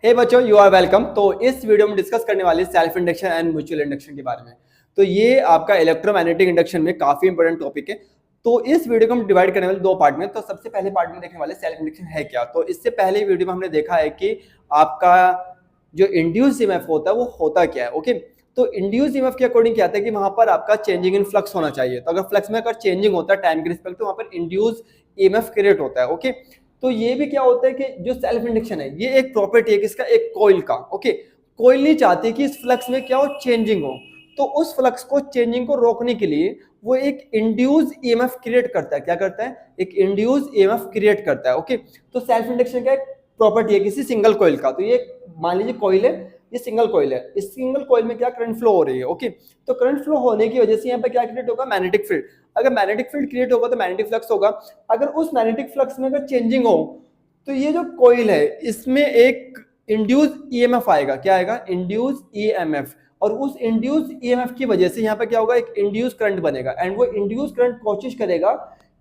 हे बच्चों, you are welcome. तो इस वीडियो में डिस्कस करने वाले self induction and mutual induction के बारे में। तो ये आपका इलेक्ट्रोमैग्नेटिक इंडक्शन में काफी इंपॉर्टेंट टॉपिक है। तो इस वीडियो को हम डिवाइड करने वाले दो पार्ट में। तो सबसे पहले पार्ट में देखने वाले सेल्फ इंडक्शन है क्या। तो इससे पहले वीडियो में हमने देखा है कि आपका जो इंड्यूस ईएमएफ होता है वो होता क्या है। ओके, तो इंड्यूस ईएमएफ के अकॉर्डिंग क्या आता है कि वहां पर आपका चेंजिंग इन फ्लक्स होना चाहिए। तो अगर फ्लक्स में अगर चेंजिंग होता है टाइम के रिस्पेक्ट तो वहां पर इंड्यूस ईएमएफ क्रिएट होता है। ओके, तो ये भी क्या होता है कि जो सेल्फ इंडक्शन है ये एक प्रॉपर्टी है किसका, एक कॉइल का। ओके, कॉइल नहीं चाहती कि इस फ्लक्स में क्या हो, चेंजिंग हो। तो उस फ्लक्स को चेंजिंग को रोकने के लिए वो एक इंड्यूस ईएमएफ क्रिएट करता है। क्या करता है, एक इंड्यूस ईएमएफ क्रिएट करता है। ओके, तो सेल्फ इंडक्शन का एक प्रॉपर्टी है किसी सिंगल कॉइल का। तो ये मान लीजिए कॉइल है, ये सिंगल कॉइल है। इस सिंगल कॉइल में क्या करंट फ्लो हो रही है। ओके, तो करंट फ्लो होने की वजह से यहाँ पे क्या क्रिएट होगा, मैग्नेटिक फील्ड। अगर मैग्नेटिक फील्ड क्रिएट होगा तो मैग्नेटिक फ्लक्स होगा। अगर उस मैग्नेटिक फ्लक्स में अगर चेंजिंग हो तो ये जो कॉइल है इसमें एक इंड्यूस ईएमएफ आएगा। क्या आएगा, इंड्यूस ईएमएफ। और उस इंड्यूस ईएमएफ की वजह से यहाँ पे क्या होगा, एक इंड्यूस करंट बनेगा। एंड वो इंड्यूस करंट कोशिश करेगा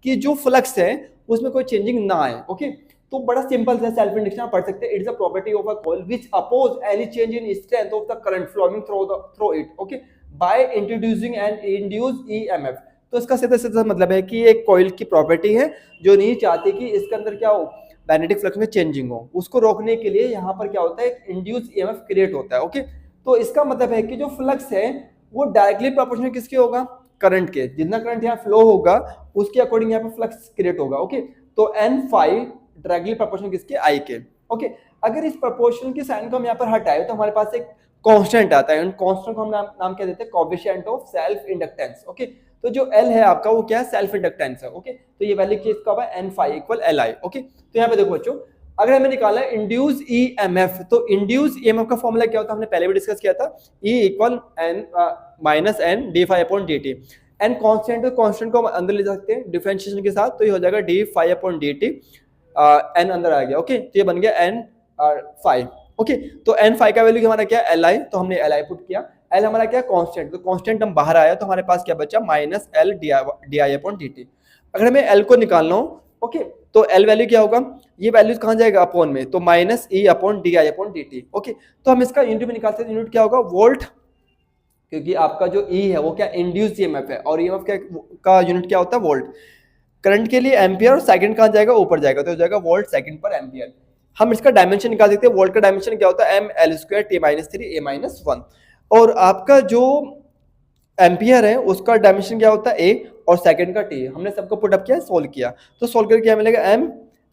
कि जो फ्लक्स है उसमें कोई चेंजिंग ना आए। ओके, तो बड़ा सिंपल है, सेल्फ इंडक्शन आप पढ़ सकते हैं। It's a property of a coil which oppose any change in strength of the current flowing through it. Okay, by introducing an induce EMF. तो इसका सीधा सीधा मतलब है कि एक कॉइल की प्रॉपर्टी है जो नहीं चाहती कि इसके अंदर क्या हो, मैग्नेटिक फ्लक्स में चेंजिंग हो। उसको रोकने के लिए यहाँ पर क्या होता है, एक इंड्यूस ईएमएफ क्रिएट होता है। ओके, तो इसका मतलब है कि जो फ्लक्स है वो डायरेक्टली प्रोपोर्शनल किसके होगा, करंट के। जितना करंट यहाँ फ्लो होगा उसके अकॉर्डिंग यहाँ पे फ्लक्स क्रिएट होगा। ओके, तो एन फाई डायरेक्टली प्रोपोर्शनल किसके, आई के। ओके, अगर इस प्रोपोर्शनल के साइन को हम यहाँ पर हटाए तो हमारे पास एक कांस्टेंट आता है। कांस्टेंट को हम नाम क्या देते हैं, coefficient of self inductance. Okay, तो जो L है आपका वो क्या है, सेल्फ इंडक्टेंस है। ओके, तो ये वैल्यू किसका होगा, N phi equal L I. Okay, तो यहाँ पे देखो बच्चों, अगर हमें निकालना है इंड्यूस ईएमएफ, तो इंड्यूस ईएमएफ का फॉर्मूला क्या होता है, हमने पहले भी डिस्कस किया था। E equal N minus N D phi upon D T. N constant, तो कॉन्स्टेंट को हम अंदर ले सकते हैं डिफरेंशिएशन के साथ, तो ये हो जाएगा D phi upon D T. N अंदर आ गया। ओके, तो ये बन गया एन फाई। ओके, तो एन फाई का वैल्यू हमारा क्या है, एल आई। तो हमने एल आई पुट किया। एल हमारा क्या, कांस्टेंट। तो कांस्टेंट हम बाहर आया तो हमारे पास क्या बचा, minus L D I upon D T. अगर हमें एल को निकालना हो, ओके, तो एल वैल्यू क्या होगा, ये वैल्यू कहाँ जाएगा, अपॉन में, तो minus E upon D I upon D T. Okay, तो हम इसका यूनिट में निकाल सकते हैं। यूनिट क्या होगा, वोल्ट, क्योंकि आपका जो ई है वो क्या, इंड्यूस ईएमएफ है, और ईएमएफ का यूनिट क्या होता है, वोल्ट। करंट के लिए एम्पियर, और सेकंड कहाँ जाएगा, ऊपर जाएगा, तो हो जाएगा वोल्ट सेकंड पर एम्पियर। हम इसका डायमेंशन निकाल सकते हैं। वोल्ट का डायमेंशन क्या होता है, M L square T minus three A minus one. और आपका जो एम्पियर है उसका डायमेंशन क्या होता है, ए, और सेकंड का टी। हमने सबको पुट अप किया, सोल्व किया, तो सोल्व करके क्या मिलेगा, M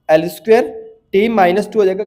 L square T minus two हो जाएगा